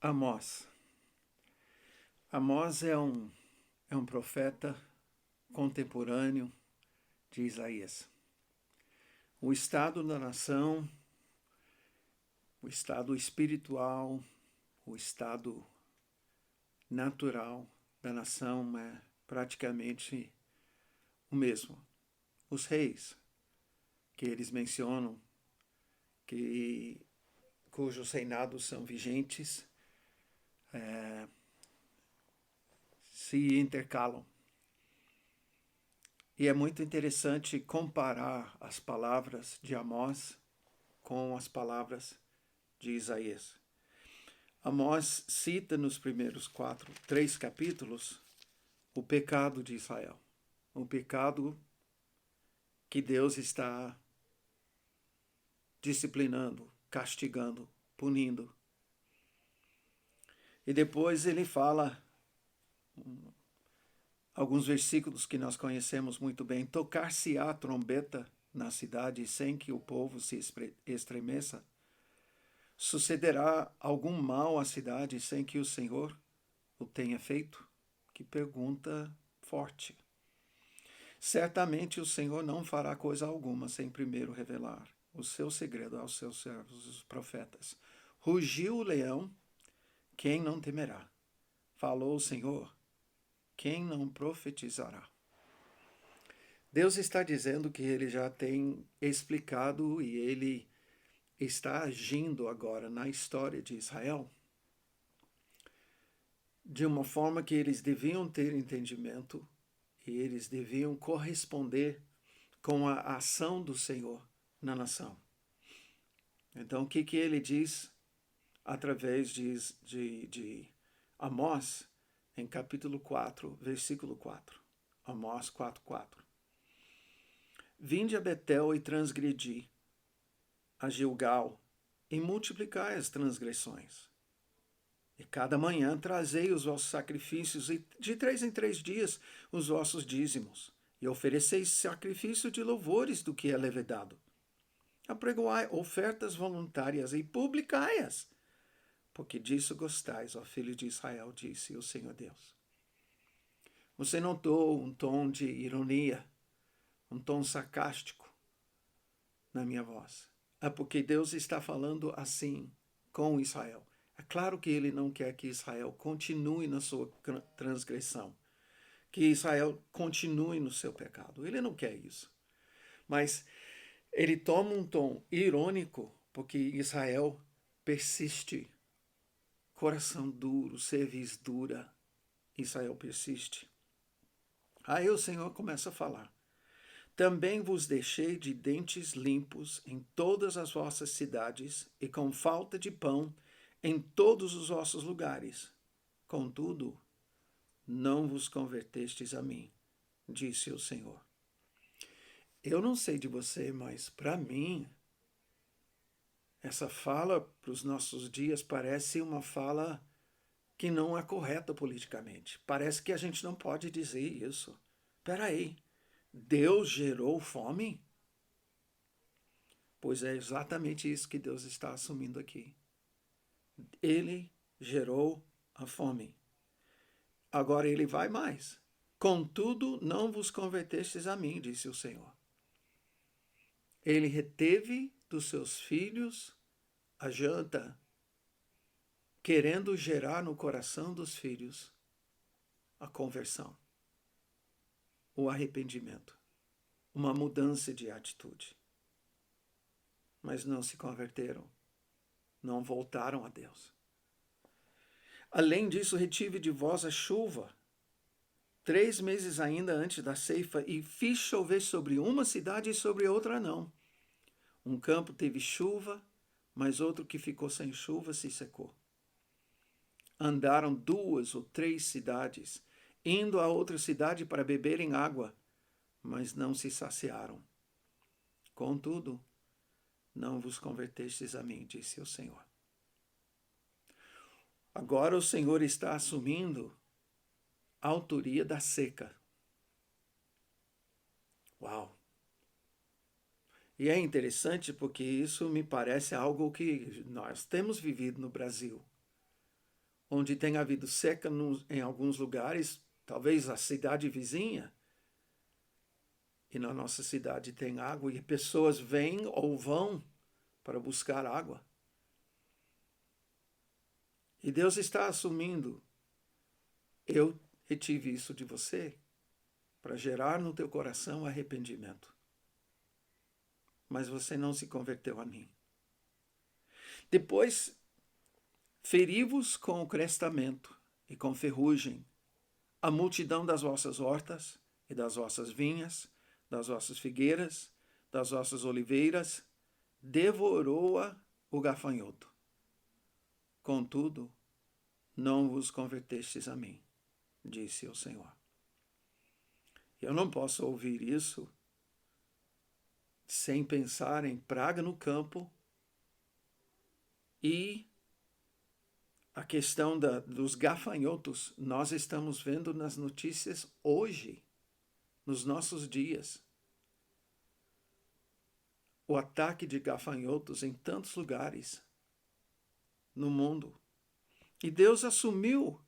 Amós. Amós é um profeta contemporâneo de Isaías. O estado da nação, o estado espiritual, o estado natural da nação é praticamente o mesmo. Os reis que eles mencionam, cujos reinados são vigentes, se intercalam. E é muito interessante comparar as palavras de Amós com as palavras de Isaías. Amós cita nos primeiros 3 capítulos o pecado de Israel. O pecado que Deus está disciplinando, castigando, punindo. E depois ele fala alguns versículos que nós conhecemos muito bem. Tocar-se-á trombeta na cidade sem que o povo se estremeça? Sucederá algum mal à cidade sem que o Senhor o tenha feito? Que pergunta forte. Certamente o Senhor não fará coisa alguma sem primeiro revelar o seu segredo aos seus servos, os profetas. Rugiu o leão, quem não temerá? Falou o Senhor, quem não profetizará? Deus está dizendo que ele já tem explicado e ele está agindo agora na história de Israel de uma forma que eles deviam ter entendimento e eles deviam corresponder com a ação do Senhor na nação. Então, o que ele diz através de Amós, em capítulo 4, versículo 4. Amós 4:4. Vinde a Betel e transgredi, a Gilgal, e multiplicai as transgressões. E cada manhã trazei os vossos sacrifícios, e de 3 em 3 dias os vossos dízimos, e ofereceis sacrifício de louvores do que é levedado. Apregoai ofertas voluntárias e publicai-as, porque disso gostais, ó filho de Israel, disse o Senhor Deus. Você notou um tom de ironia, um tom sarcástico na minha voz. É porque Deus está falando assim com Israel. É claro que ele não quer que Israel continue na sua transgressão, que Israel continue no seu pecado. Ele não quer isso. Mas ele toma um tom irônico porque Israel persiste. Coração duro, cerviz dura, Israel persiste. Aí o Senhor começa a falar. Também vos deixei de dentes limpos em todas as vossas cidades e com falta de pão em todos os vossos lugares. Contudo, não vos convertestes a mim, disse o Senhor. Eu não sei de você, mas para mim, essa fala para os nossos dias parece uma fala que não é correta politicamente. Parece que a gente não pode dizer isso. Espera aí, Deus gerou fome? Pois é exatamente isso que Deus está assumindo aqui. Ele gerou a fome. Agora ele vai mais. Contudo, não vos convertestes a mim, disse o Senhor. Ele reteve dos seus filhos a janta, querendo gerar no coração dos filhos a conversão, o arrependimento, uma mudança de atitude. Mas não se converteram, não voltaram a Deus. Além disso, retive de vós a chuva, 3 meses ainda antes da ceifa, e fiz chover sobre uma cidade e sobre outra não. Um campo teve chuva, mas outro que ficou sem chuva se secou. Andaram 2 ou 3 cidades, indo a outra cidade para beberem água, mas não se saciaram. Contudo, não vos convertestes a mim, disse o Senhor. Agora o Senhor está assumindo a autoria da seca. Uau! E é interessante porque isso me parece algo que nós temos vivido no Brasil. onde tem havido seca em alguns lugares, talvez a cidade vizinha, e na nossa cidade tem água, e pessoas vêm ou vão para buscar água. E Deus está assumindo, eu retive isso de você, para gerar no teu coração arrependimento. Mas você não se converteu a mim. Depois, feri-vos com o crestamento e com ferrugem a multidão das vossas hortas e das vossas vinhas, das vossas figueiras, das vossas oliveiras, devorou-a o gafanhoto. Contudo, não vos convertestes a mim, disse o Senhor. Eu não posso ouvir isso sem pensar em praga no campo e a questão dos gafanhotos. Nós estamos vendo nas notícias hoje, nos nossos dias, o ataque de gafanhotos em tantos lugares no mundo. E Deus assumiu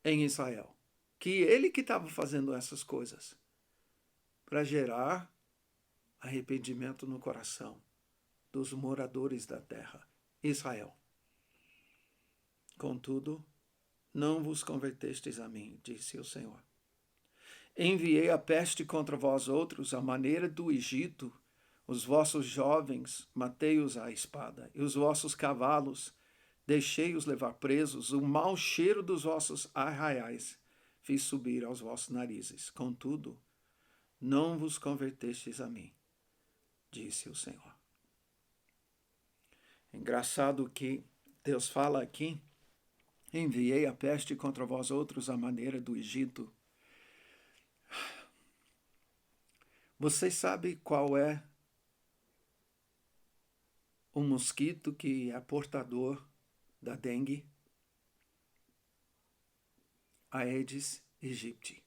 em Israel que ele que estava fazendo essas coisas para gerar arrependimento no coração dos moradores da terra, Israel. Contudo, não vos convertestes a mim, disse o Senhor. Enviei a peste contra vós outros, à maneira do Egito. Os vossos jovens matei-os à espada, e os vossos cavalos deixei-os levar presos. O mau cheiro dos vossos arraiais fiz subir aos vossos narizes. Contudo, não vos convertestes a mim, disse o Senhor. Engraçado que Deus fala aqui, enviei a peste contra vós outros à maneira do Egito. Vocês sabem qual é o mosquito que é portador da dengue? Aedes aegypti,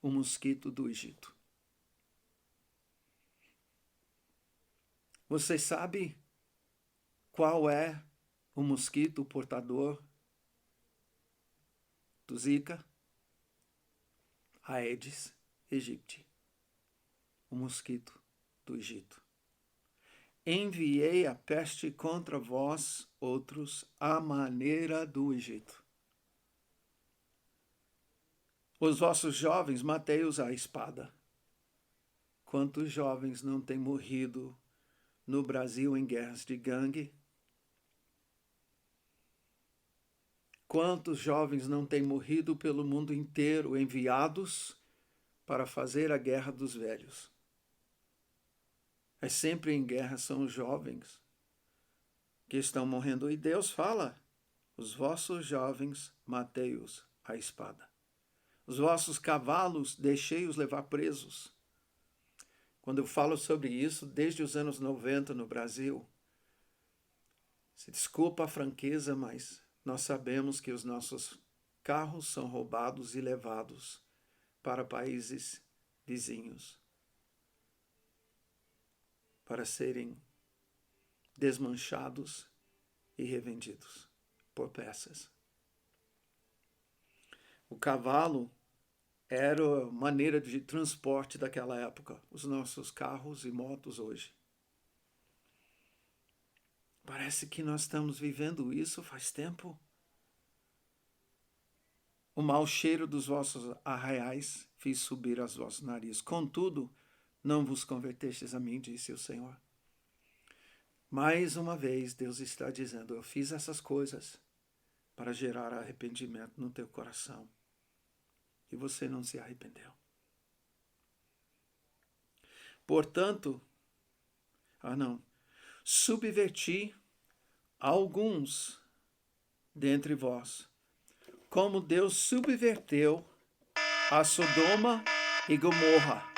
o mosquito do Egito. Vocês sabem qual é o mosquito portador do Zika? Aedes aegypti, o mosquito do Egito. Enviei a peste contra vós outros à maneira do Egito. Os vossos jovens matei-os à espada. Quantos jovens não têm morrido no Brasil em guerras de gangue? Quantos jovens não têm morrido pelo mundo inteiro enviados para fazer a guerra dos velhos? É sempre em guerra são os jovens que estão morrendo. E Deus fala, os vossos jovens matei-os à espada. Os vossos cavalos deixei-os levar presos. Quando eu falo sobre isso, desde os anos 90 no Brasil, se desculpa a franqueza, mas nós sabemos que os nossos carros são roubados e levados para países vizinhos para serem desmanchados e revendidos por peças. O cavalo era a maneira de transporte daquela época, os nossos carros e motos hoje. Parece que nós estamos vivendo isso faz tempo. O mau cheiro dos vossos arraiais fiz subir aos vossos narizes. Contudo, não vos convertestes a mim, disse o Senhor. Mais uma vez, Deus está dizendo, eu fiz essas coisas para gerar arrependimento no teu coração. E você não se arrependeu. Portanto, subverti alguns dentre vós, como Deus subverteu a Sodoma e Gomorra.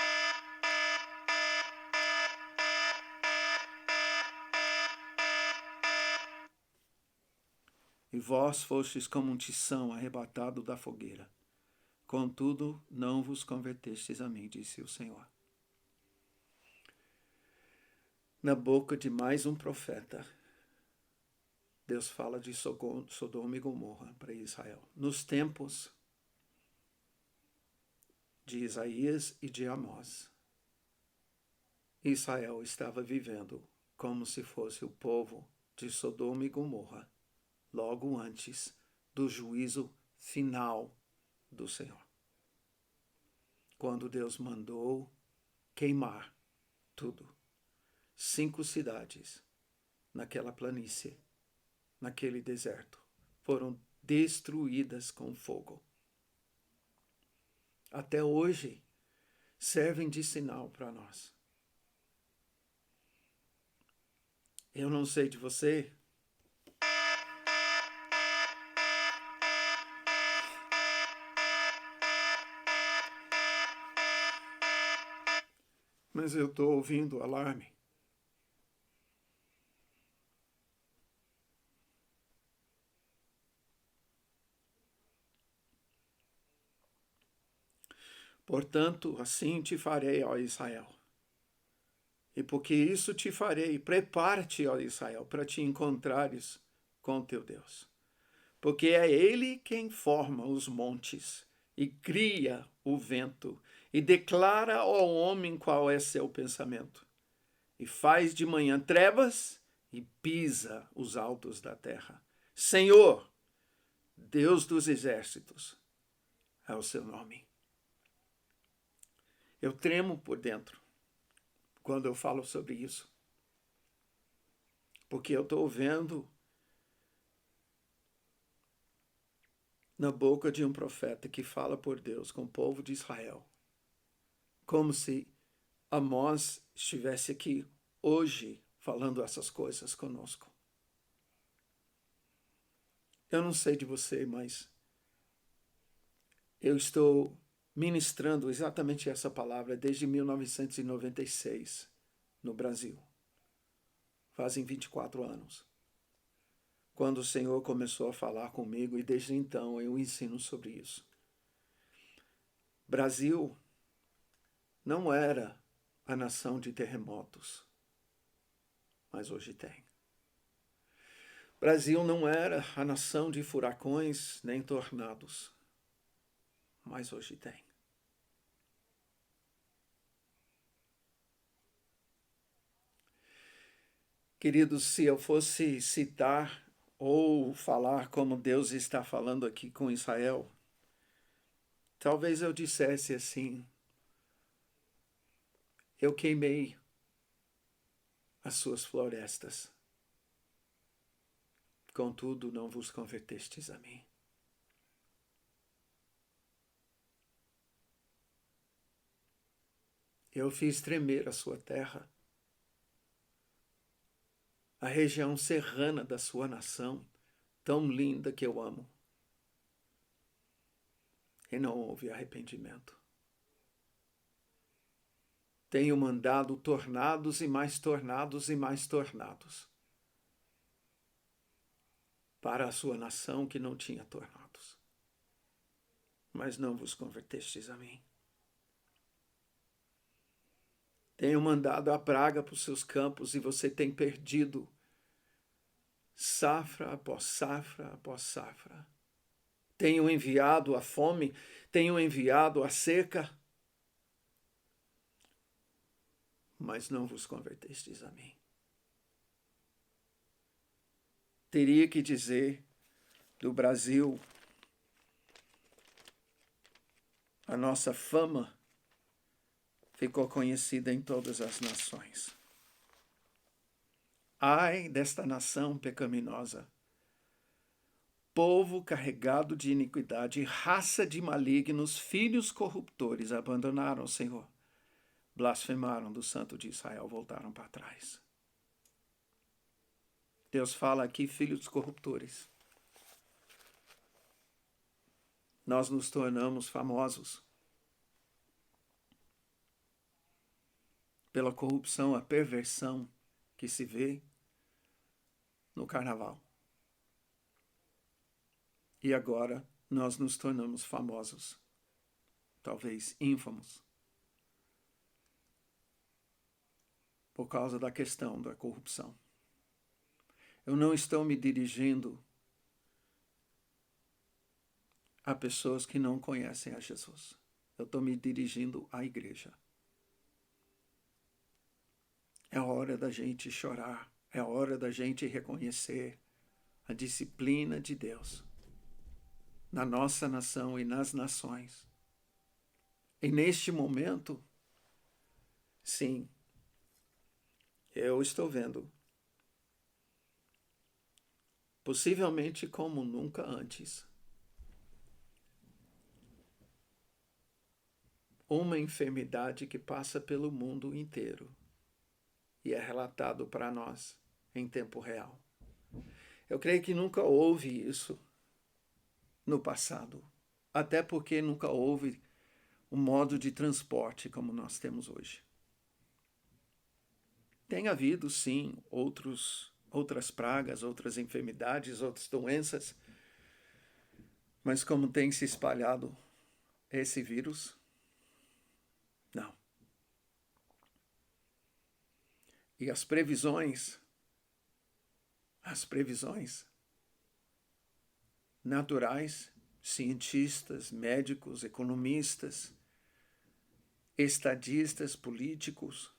E vós fostes como um tição arrebatado da fogueira. Contudo, não vos convertestes a mim, disse o Senhor. Na boca de mais um profeta, Deus fala de Sodoma e Gomorra para Israel. Nos tempos de Isaías e de Amós, Israel estava vivendo como se fosse o povo de Sodoma e Gomorra, logo antes do juízo final do Senhor. Quando Deus mandou queimar tudo. 5 cidades naquela planície, naquele deserto, foram destruídas com fogo. Até hoje, servem de sinal para nós. Eu não sei de você, mas eu estou ouvindo alarme. Portanto, assim te farei, ó Israel. E porque isso te farei, prepara-te, ó Israel, para te encontrares com teu Deus. Porque é Ele quem forma os montes e cria o vento e declara ao homem qual é seu pensamento. E faz de manhã trevas e pisa os altos da terra. Senhor, Deus dos exércitos, é o seu nome. Eu tremo por dentro quando eu falo sobre isso, porque eu estou vendo na boca de um profeta que fala por Deus com o povo de Israel, como se Amós estivesse aqui hoje falando essas coisas conosco. Eu não sei de você, mas eu estou ministrando exatamente essa palavra desde 1996 no Brasil. Fazem 24 anos. Quando o Senhor começou a falar comigo, e desde então eu ensino sobre isso. Brasil não era a nação de terremotos, mas hoje tem. Brasil não era a nação de furacões nem tornados, mas hoje tem. Queridos, se eu fosse citar ou falar como Deus está falando aqui com Israel, talvez eu dissesse assim: eu queimei as suas florestas, contudo não vos convertestes a mim. Eu fiz tremer a sua terra, a região serrana da sua nação, tão linda que eu amo. E não houve arrependimento. Tenho mandado tornados e mais tornados e mais tornados para a sua nação que não tinha tornados. Mas não vos convertestes a mim. Tenho mandado a praga para os seus campos e você tem perdido safra após safra após safra. Tenho enviado a fome, tenho enviado a seca, mas não vos convertestes a mim. Teria que dizer do Brasil, a nossa fama ficou conhecida em todas as nações. Ai desta nação pecaminosa, povo carregado de iniquidade, raça de malignos, filhos corruptores, abandonaram o Senhor, blasfemaram do Santo de Israel, voltaram para trás. Deus fala aqui, filhos corruptores. Nós nos tornamos famosos pela corrupção, a perversão que se vê no carnaval. E agora nós nos tornamos famosos, talvez ínfamos, por causa da questão da corrupção. eu não estou me dirigindo a pessoas que não conhecem a Jesus. Eu estou me dirigindo à igreja. É hora da gente chorar. É hora da gente reconhecer a disciplina de Deus na nossa nação e nas nações. E neste momento, sim, eu estou vendo, possivelmente como nunca antes, uma enfermidade que passa pelo mundo inteiro e é relatado para nós em tempo real. Eu creio que nunca houve isso no passado, até porque nunca houve um modo de transporte como nós temos hoje. Tem havido, sim, outras pragas, outras enfermidades, outras doenças, mas como tem se espalhado esse vírus, não. E as previsões naturais, cientistas, médicos, economistas, estadistas, políticos,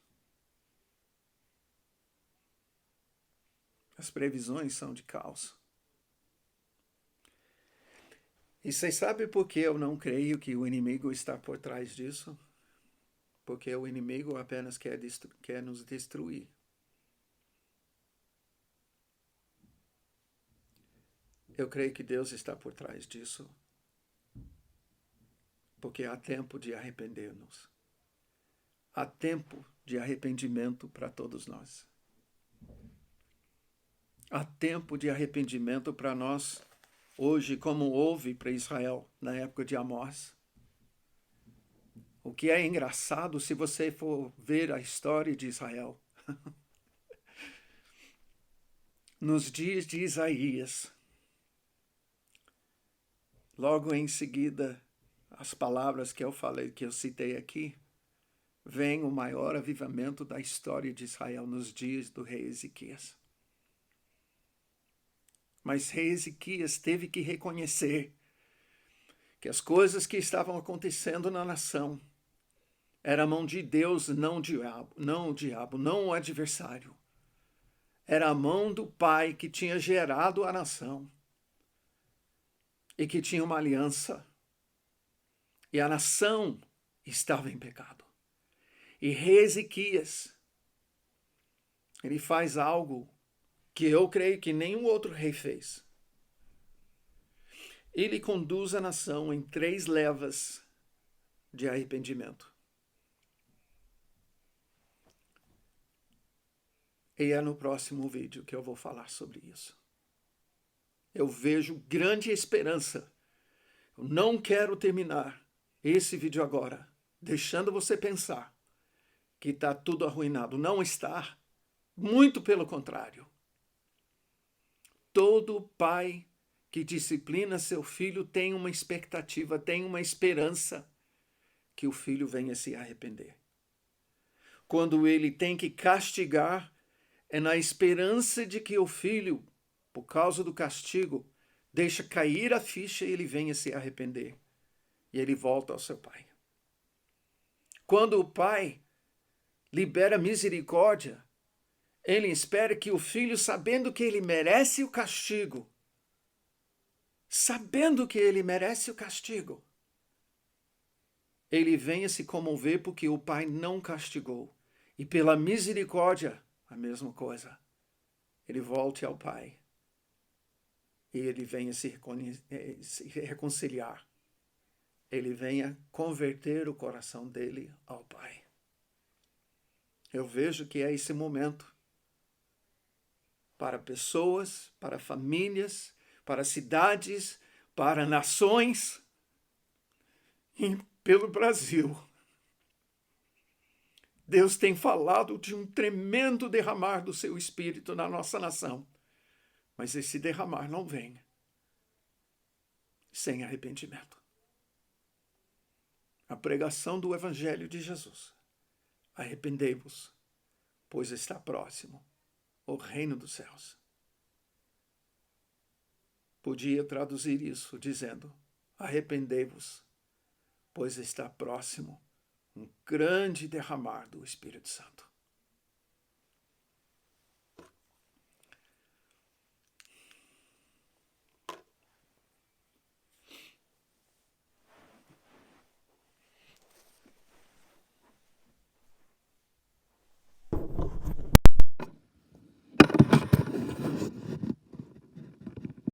as previsões são de caos. E vocês sabem por que eu não creio que o inimigo está por trás disso? Porque o inimigo apenas quer nos destruir. Eu creio que Deus está por trás disso, porque há tempo de arrepender-nos. Há tempo de arrependimento para todos nós. Há tempo de arrependimento para nós hoje, como houve para Israel na época de Amós. O que é engraçado, se você for ver a história de Israel, nos dias de Isaías, logo em seguida, as palavras que eu citei aqui, vem o maior avivamento da história de Israel nos dias do rei Ezequias. Mas rei Ezequias teve que reconhecer que as coisas que estavam acontecendo na nação era a mão de Deus, não o diabo, não o adversário. Era a mão do Pai que tinha gerado a nação e que tinha uma aliança. E a nação estava em pecado. E rei Ezequias, ele faz algo que eu creio que nenhum outro rei fez. Ele conduz a nação em 3 levas de arrependimento. E é no próximo vídeo que eu vou falar sobre isso. Eu vejo grande esperança. Eu não quero terminar esse vídeo agora deixando você pensar que está tudo arruinado. Não está. Muito pelo contrário. Todo pai que disciplina seu filho tem uma expectativa, tem uma esperança que o filho venha se arrepender. Quando ele tem que castigar, é na esperança de que o filho, por causa do castigo, deixa cair a ficha e ele venha se arrepender. E ele volta ao seu pai. Quando o pai libera misericórdia, ele espera que o filho, sabendo que ele merece o castigo, ele venha se comover porque o pai não castigou. E pela misericórdia, a mesma coisa. Ele volte ao pai. E ele venha se reconciliar. Ele venha converter o coração dele ao pai. Eu vejo que é esse momento para pessoas, para famílias, para cidades, para nações e pelo Brasil. Deus tem falado de um tremendo derramar do seu Espírito na nossa nação. Mas esse derramar não vem sem arrependimento. A pregação do Evangelho de Jesus. Arrependei-vos, pois está próximo o reino dos céus. podia traduzir isso dizendo: arrependei-vos, pois está próximo um grande derramar do Espírito Santo.